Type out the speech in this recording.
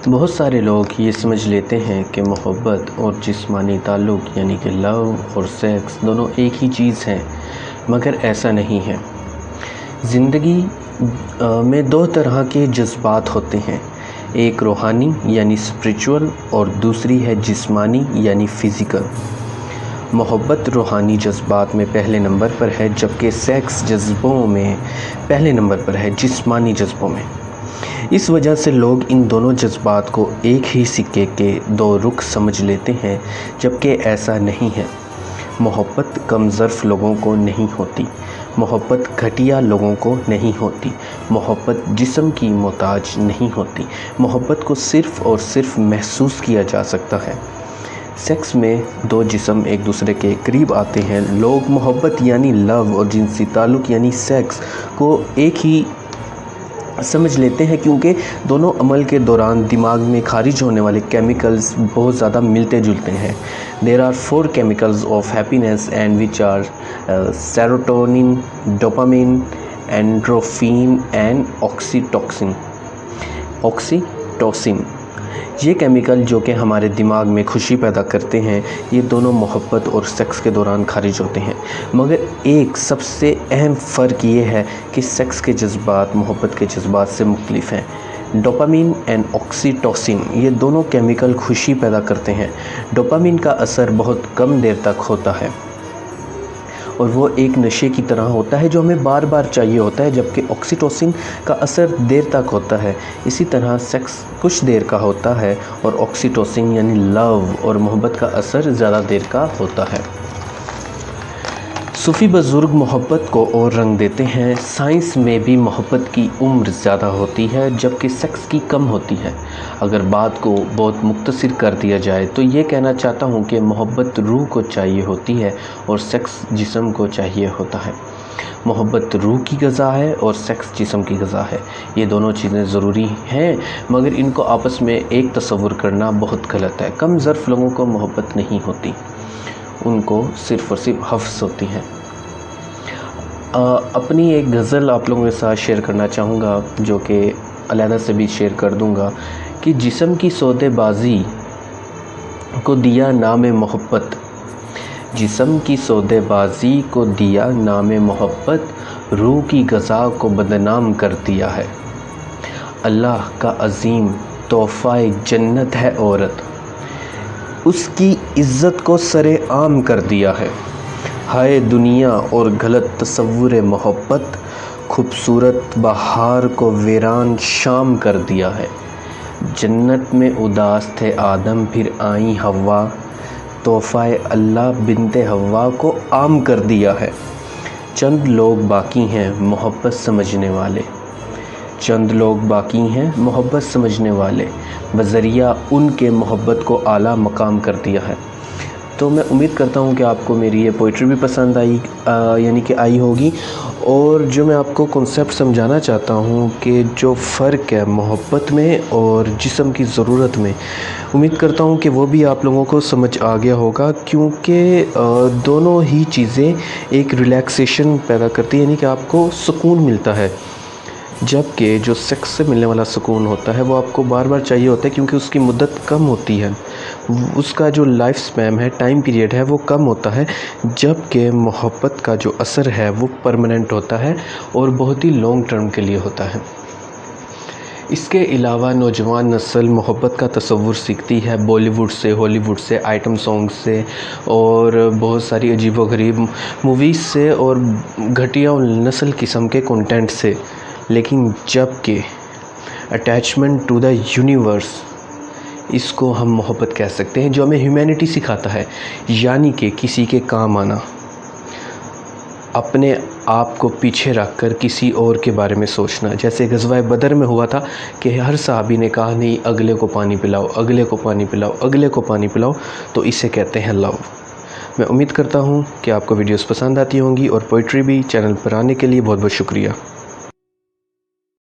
بہت سارے لوگ یہ سمجھ لیتے ہیں کہ محبت اور جسمانی تعلق یعنی کہ لو اور سیکس دونوں ایک ہی چیز ہیں، مگر ایسا نہیں ہے۔ زندگی میں دو طرح کے جذبات ہوتے ہیں، ایک روحانی یعنی اسپریچول اور دوسری ہے جسمانی یعنی فزیکل۔ محبت روحانی جذبات میں پہلے نمبر پر ہے، جبکہ سیکس جذبوں میں پہلے نمبر پر ہے، جسمانی جذبوں میں۔ اس وجہ سے لوگ ان دونوں جذبات کو ایک ہی سکے کے دو رخ سمجھ لیتے ہیں، جبکہ ایسا نہیں ہے۔ محبت کم ظرف لوگوں کو نہیں ہوتی، محبت گھٹیا لوگوں کو نہیں ہوتی، محبت جسم کی محتاج نہیں ہوتی، محبت کو صرف اور صرف محسوس کیا جا سکتا ہے۔ سیکس میں دو جسم ایک دوسرے کے قریب آتے ہیں۔ لوگ محبت یعنی لو اور جنسی تعلق یعنی سیکس کو ایک ہی سمجھ لیتے ہیں، کیونکہ دونوں عمل کے دوران دماغ میں خارج ہونے والے کیمیکلز بہت زیادہ ملتے جلتے ہیں۔ There are 4 chemicals of happiness and which are serotonin, dopamine, endorphin and oxytocin۔ یہ کیمیکل جو کہ ہمارے دماغ میں خوشی پیدا کرتے ہیں، یہ دونوں محبت اور سیکس کے دوران خارج ہوتے ہیں، مگر ایک سب سے اہم فرق یہ ہے کہ سیکس کے جذبات محبت کے جذبات سے مختلف ہیں۔ ڈوپامین اینڈ آکسیٹوسن یہ دونوں کیمیکل خوشی پیدا کرتے ہیں۔ ڈوپامین کا اثر بہت کم دیر تک ہوتا ہے اور وہ ایک نشے کی طرح ہوتا ہے جو ہمیں بار بار چاہیے ہوتا ہے، جبکہ آکسیٹوسن کا اثر دیر تک ہوتا ہے۔ اسی طرح سیکس کچھ دیر کا ہوتا ہے اور آکسیٹوسن یعنی لو اور محبت کا اثر زیادہ دیر کا ہوتا ہے۔ صوفی بزرگ محبت کو اور رنگ دیتے ہیں۔ سائنس میں بھی محبت کی عمر زیادہ ہوتی ہے، جبکہ سیکس کی کم ہوتی ہے۔ اگر بات کو بہت مختصر کر دیا جائے تو یہ کہنا چاہتا ہوں کہ محبت روح کو چاہیے ہوتی ہے اور سیکس جسم کو چاہیے ہوتا ہے۔ محبت روح کی غذا ہے اور سیکس جسم کی غذا ہے۔ یہ دونوں چیزیں ضروری ہیں، مگر ان کو آپس میں ایک تصور کرنا بہت غلط ہے۔ کم ظرف لوگوں کو محبت نہیں ہوتی، ان کو صرف اور صرف حفظ ہوتی ہے۔ اپنی ایک غزل آپ لوگوں کے ساتھ شیئر کرنا چاہوں گا، جو کہ علیحدہ سے بھی شیئر کر دوں گا کہ جسم کی سودے بازی کو دیا نام محبت، جسم کی سودے بازی کو دیا نام محبت، روح کی غذا کو بدنام کر دیا ہے۔ اللہ کا عظیم تحفہ جنت ہے عورت، اس کی عزت کو سرے عام کر دیا ہے۔ ہائے دنیا اور غلط تصور محبت، خوبصورت بہار کو ویران شام کر دیا ہے۔ جنت میں اداس تھے آدم پھر آئیں حوا، تحفہ اللہ بنت حوا کو عام کر دیا ہے۔ چند لوگ باقی ہیں محبت سمجھنے والے، چند لوگ باقی ہیں محبت سمجھنے والے، بذریعہ ان کے محبت کو اعلیٰ مقام کر دیا ہے۔ تو میں امید کرتا ہوں کہ آپ کو میری یہ پوئٹری بھی پسند آئی ہوگی، اور جو میں آپ کو کنسیپٹ سمجھانا چاہتا ہوں کہ جو فرق ہے محبت میں اور جسم کی ضرورت میں، امید کرتا ہوں کہ وہ بھی آپ لوگوں کو سمجھ آ گیا ہوگا، کیونکہ دونوں ہی چیزیں ایک ریلیکسیشن پیدا کرتی ہیں، یعنی کہ آپ کو سکون ملتا ہے، جبکہ جو سیکس سے ملنے والا سکون ہوتا ہے وہ آپ کو بار بار چاہیے ہوتا ہے، کیونکہ اس کی مدت کم ہوتی ہے، اس کا جو لائف سپیم ہے، ٹائم پیریڈ ہے، وہ کم ہوتا ہے، جبکہ محبت کا جو اثر ہے وہ پرماننٹ ہوتا ہے اور بہت ہی لانگ ٹرم کے لیے ہوتا ہے۔ اس کے علاوہ نوجوان نسل محبت کا تصور سیکھتی ہے بالی ووڈ سے، ہالی ووڈ سے، آئٹم سانگ سے، اور بہت ساری عجیب و غریب موویز سے اور گھٹیا نسل قسم کے کنٹینٹ سے، لیکن جبکہ اٹیچمنٹ ٹو دا یونیورس، اس کو ہم محبت کہہ سکتے ہیں، جو ہمیں ہیومینٹی سکھاتا ہے، یعنی کہ کسی کے کام آنا، اپنے آپ کو پیچھے رکھ کر کسی اور کے بارے میں سوچنا، جیسے غزوہ بدر میں ہوا تھا کہ ہر صحابی نے کہا نہیں اگلے کو پانی پلاؤ، اگلے کو پانی پلاؤ، اگلے کو پانی پلاؤ، تو اسے کہتے ہیں لو۔ میں امید کرتا ہوں کہ آپ کو ویڈیوز پسند آتی ہوں گی، اور پوئٹری بھی چینل پر آنے کے لیے بہت بہت شکریہ۔